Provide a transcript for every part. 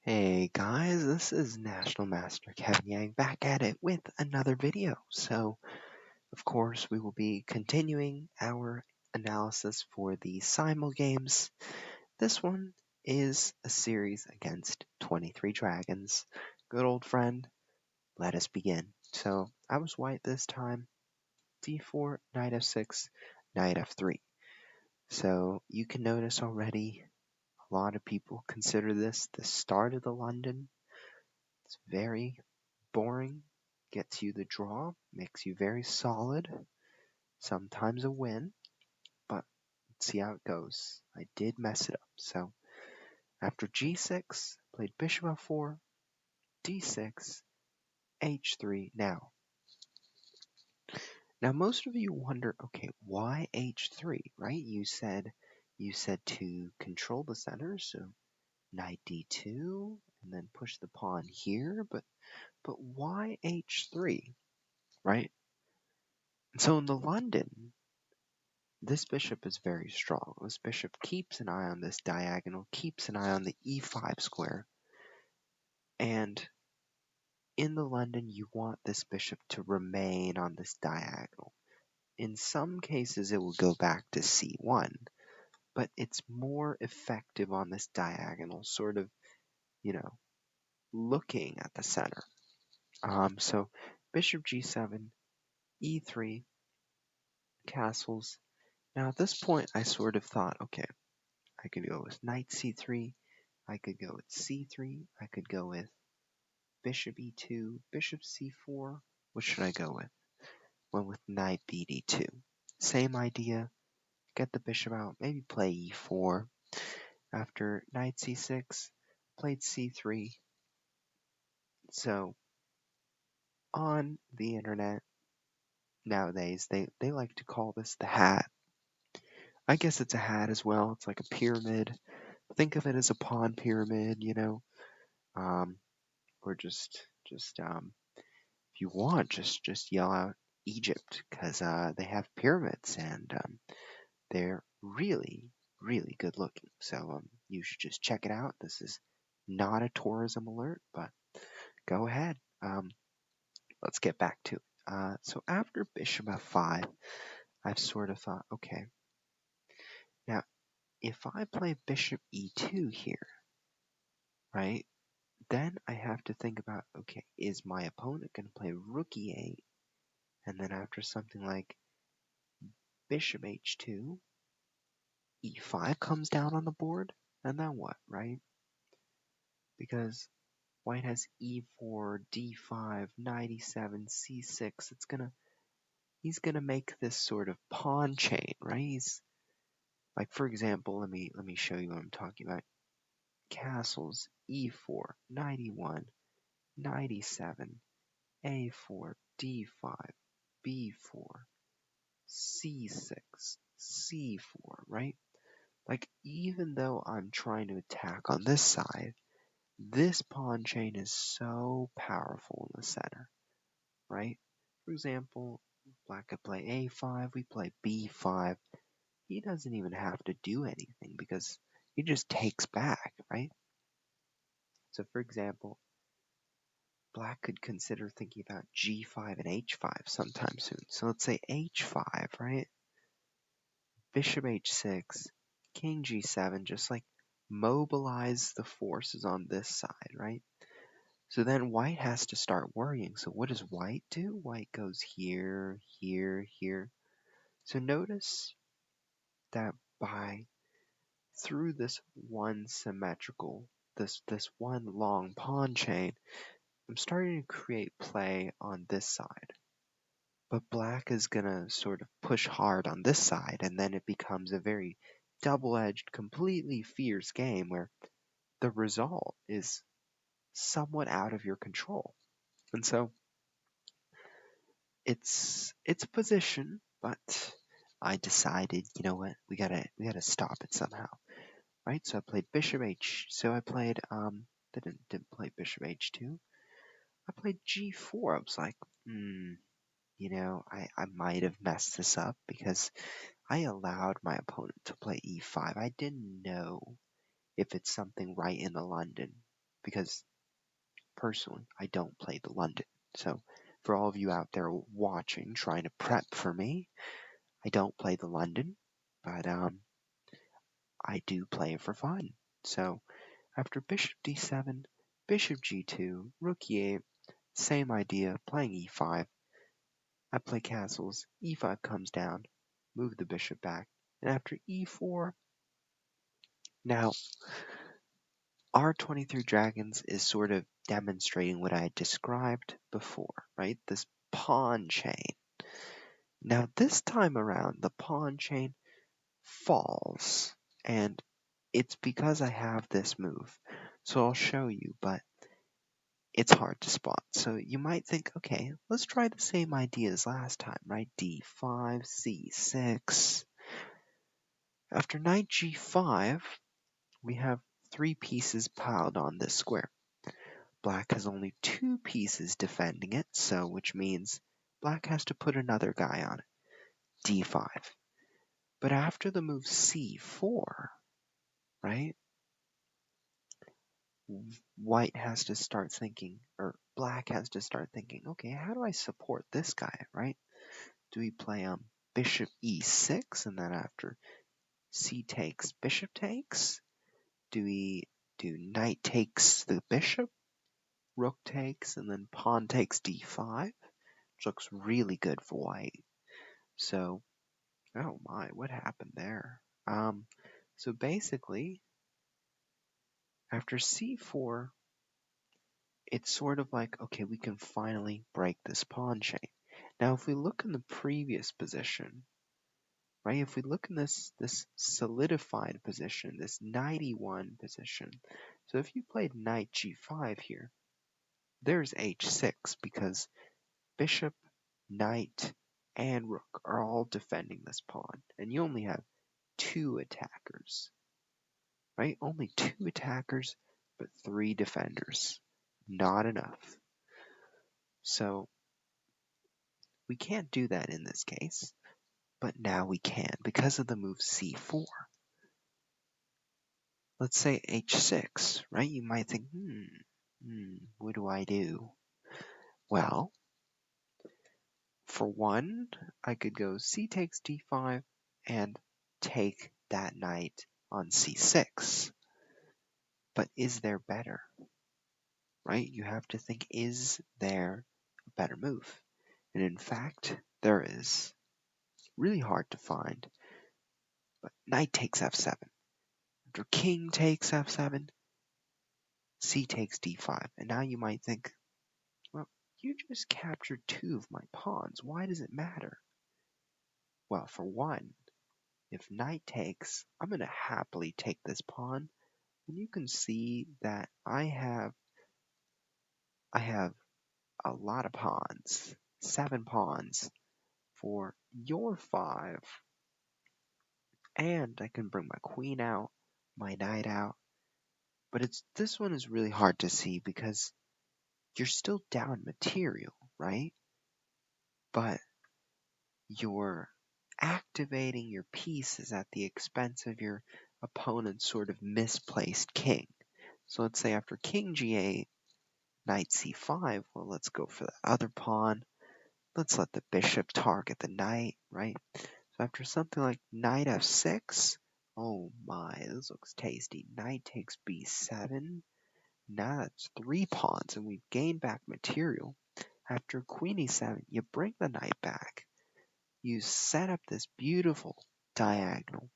Hey guys, this is National Master Kevin Yang back at it with another video. So, of course, we will be continuing our analysis for the Simul games. This one is a series against 23 Dragons. Good old friend, let us begin. So, I was white this time. d4, knight f6, knight f3. So, you can notice already a lot of people consider this the start of the London. It's very boring, gets you the draw, makes you very solid, sometimes a win, but let's see how it goes. I did mess it up. So after g6, played bishop f4, d6, h3. Now most of you wonder, okay, why h3, right? You said to control the center, so knight d2 and then push the pawn here, but why h3, right? So in the London, this bishop is very strong. This bishop keeps an eye on this diagonal, keeps an eye on the e5 square. And in the London, you want this bishop to remain on this diagonal. In some cases, it will go back to c1, but it's more effective on this diagonal, sort of, looking at the center. So bishop g7, e3, castles. Now at this point, I sort of thought, okay, I could go with knight c3, I could go with c3, I could go with bishop e2, bishop c4. What should I go with? Went with knight bd2. Same idea, get the bishop out, maybe play e4. After knight c6, played c3. So on the internet nowadays, they like to call this the hat. I guess it's a hat as well. It's like a pyramid. Think of it as a pawn pyramid, um, or if you want, just yell out Egypt, because they have pyramids and they're really really good looking. So you should just check it out. This is not a tourism alert, but go ahead. Let's get back to it. So after bishop f5, I've sort of thought, okay, now if I play bishop e2 here, right, then I have to think about, okay, is my opponent going to play rook e8, and then after something like bishop h2, e5 comes down on the board, and then what, right? Because white has e4, d5, knight e7, c6. He's gonna make this sort of pawn chain, right? He's like, for example, let me show you what I'm talking about. Castles, e4, knight e1, knight e7, a4, d5, b4, c6, c4, right? Like, even though I'm trying to attack on this side, this pawn chain is so powerful in the center, right? For example, black could play a5, we play b5. He doesn't even have to do anything because he just takes back, right? So for example, black could consider thinking about g5 and h5 sometime soon. So let's say h5, right? Bishop h6, king g7, just like mobilize the forces on this side, right? So then white has to start worrying. So what does white do? White goes here, here, here. So notice that through this one symmetrical, this one long pawn chain, I'm starting to create play on this side. But black is gonna sort of push hard on this side, and then it becomes a very double-edged, completely fierce game where the result is somewhat out of your control. And so it's a position, but I decided, you know what, we gotta stop it somehow, right? So I played bishop h. So I played didn't play bishop h2. I played g4. I was like, I might have messed this up because I allowed my opponent to play e5. I didn't know if it's something right in the London. because personally, I don't play the London. So for all of you out there watching, trying to prep for me, I don't play the London, but I do play it for fun. So after bishop d7, bishop g2, rook e8, same idea, playing e5. I play castles, e5 comes down, move the bishop back, and after e4, now our 23 Dragons is sort of demonstrating what I had described before, right? This pawn chain. Now this time around, the pawn chain falls, and it's because I have this move. So I'll show you, but it's hard to spot. So you might think, okay, let's try the same idea as last time, right? d5, c6. After knight g5, we have 3 pieces piled on this square. Black has only 2 pieces defending it, so which means black has to put another guy on it, d5. But after the move c4, right, white has to start thinking, or black has to start thinking, okay, how do I support this guy, right? Do we play bishop e6, and then after c takes, bishop takes? Do we do knight takes the bishop, rook takes, and then pawn takes d5? Which looks really good for white. So, oh my, what happened there? So basically, after c4, it's sort of like, okay, we can finally break this pawn chain. Now, if we look in the previous position, right, if we look in this solidified position, this knight e1 position, so if you played knight g5 here, there's h6 because bishop, knight, and rook are all defending this pawn, and you only have 2 attackers, right? Only 2 attackers, but 3 defenders. Not enough. So we can't do that in this case, but now we can because of the move c4. Let's say h6, right? You might think, what do I do? Well, for one, I could go c takes d5 and take that knight on c6. But is there better? Right? You have to think, is there a better move? And in fact, there is. Really hard to find. But knight takes f7. After king takes f7, c takes d5. And now you might think, well, you just captured 2 of my pawns. Why does it matter? Well, for one, if knight takes, I'm going to happily take this pawn. And you can see that I have a lot of pawns, 7 pawns for your 5. And I can bring my queen out, my knight out. But this one is really hard to see because you're still down material, right? But you're activating your pieces at the expense of your opponent's sort of misplaced king. So let's say after king g8, knight c5, well, let's go for the other pawn. Let's let the bishop target the knight, right? So after something like knight f6, oh my, this looks tasty. Knight takes b7. Now that's 3 pawns, and we've gained back material. After queen e7, you bring the knight back. You set up this beautiful diagonal.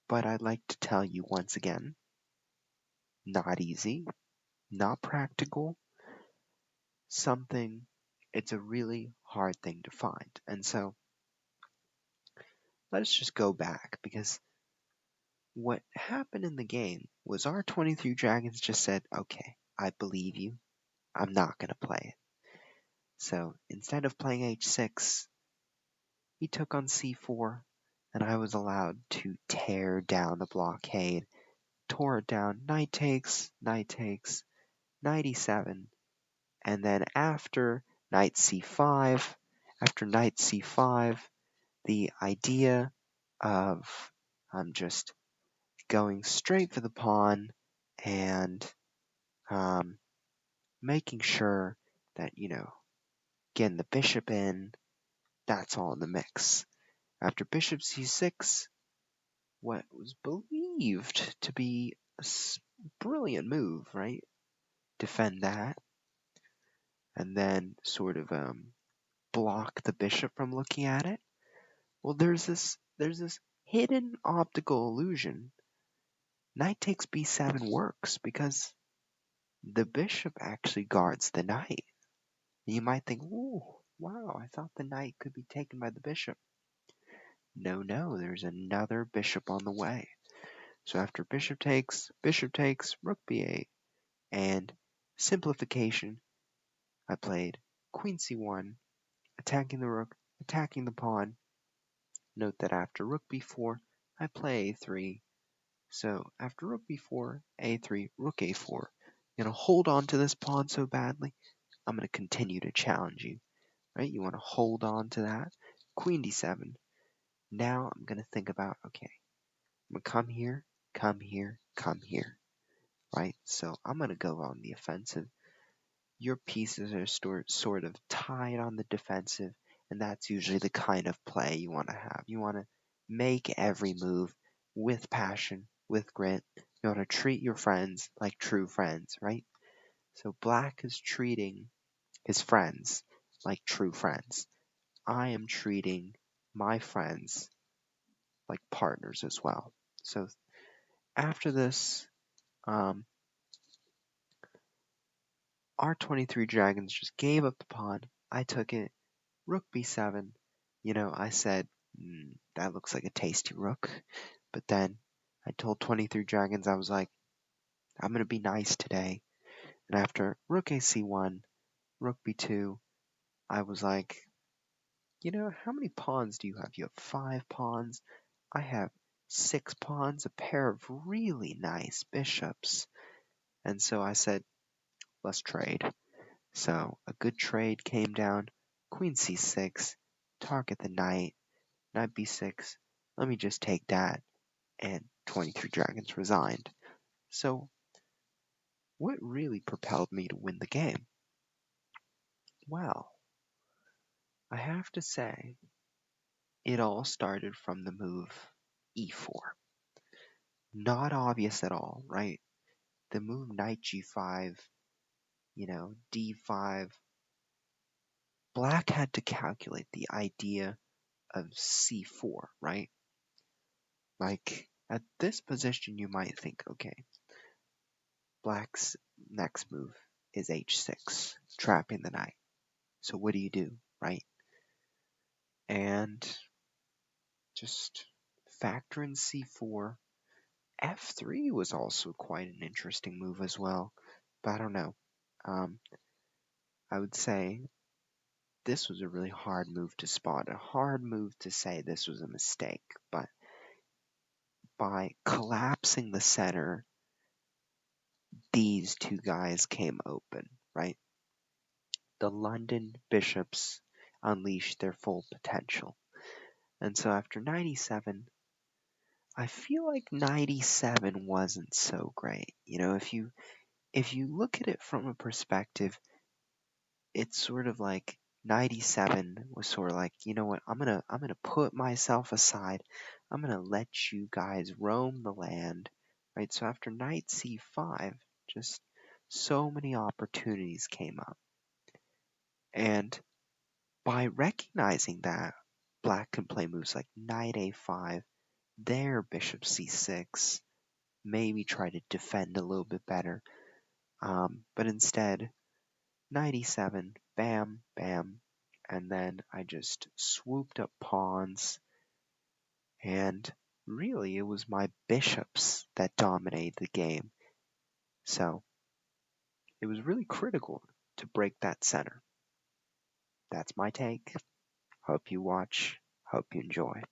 But I'd like to tell you once again, not easy, not practical, it's a really hard thing to find. And so, let's just go back, because what happened in the game was our 23 Dragons just said, okay, I believe you, I'm not going to play it. So instead of playing h6, he took on c4, and I was allowed to tear down the blockade, tore it down, knight takes, knight e7, and then after knight c5, the idea of just going straight for the pawn and making sure that, getting the bishop in, that's all in the mix. After bishop c6, what was believed to be a brilliant move, right? Defend that, and then sort of block the bishop from looking at it. Well, there's this hidden optical illusion. Knight takes b7 works because the bishop actually guards the knight. And you might think, "Ooh, wow, I thought the knight could be taken by the bishop." No, there's another bishop on the way. So after bishop takes, rook b8, and simplification, I played queen c1, attacking the rook, attacking the pawn. Note that after rook b4, I play a3. So after rook b4, a3, rook a4, I'm going to hold on to this pawn so badly, I'm going to continue to challenge you. Right? You want to hold on to that. Queen d7. Now I'm going to think about, okay, I'm going to come here, come here, come here. Right? So I'm going to go on the offensive. Your pieces are sort of tied on the defensive, and that's usually the kind of play you want to have. You want to make every move with passion, with grit. You want to treat your friends like true friends, right? So Black is treating his friends like true friends. I am treating my friends like partners as well. So after this, our 23 Dragons just gave up the pawn. I took it. Rook b7. I said, that looks like a tasty rook. But then I told 23 Dragons, I was like, I'm going to be nice today. And after rook ac1, rook b2, I was like, how many pawns do you have? You have 5 pawns. I have 6 pawns, a pair of really nice bishops. And so I said, let's trade. So a good trade came down. Queen c6, target the knight, knight b6. Let me just take that. And 23 Dragons resigned. So what really propelled me to win the game? Well, I have to say, it all started from the move e4. Not obvious at all, right? The move knight g5, d5. Black had to calculate the idea of c4, right? Like, at this position, you might think, okay, Black's next move is h6, trapping the knight. So what do, right? And just factor in c4. f3 was also quite an interesting move as well, but I don't know. I would say this was a really hard move to spot, a hard move to say this was a mistake, but by collapsing the center, these two guys came open, right? The London bishops unleashed their full potential. And so after 97, I feel like 97 wasn't so great. If you look at it from a perspective, it's sort of like 97 was sort of like, you know what, I'm gonna put myself aside. I'm gonna let you guys roam the land. Right? So after knight c5, just so many opportunities came up. And by recognizing that, Black can play moves like knight a5, there bishop c6, maybe try to defend a little bit better. But instead, knight e7, bam, bam, and then I just swooped up pawns, and really it was my bishops that dominated the game. So it was really critical to break that center. That's my take. Hope you watch. Hope you enjoy.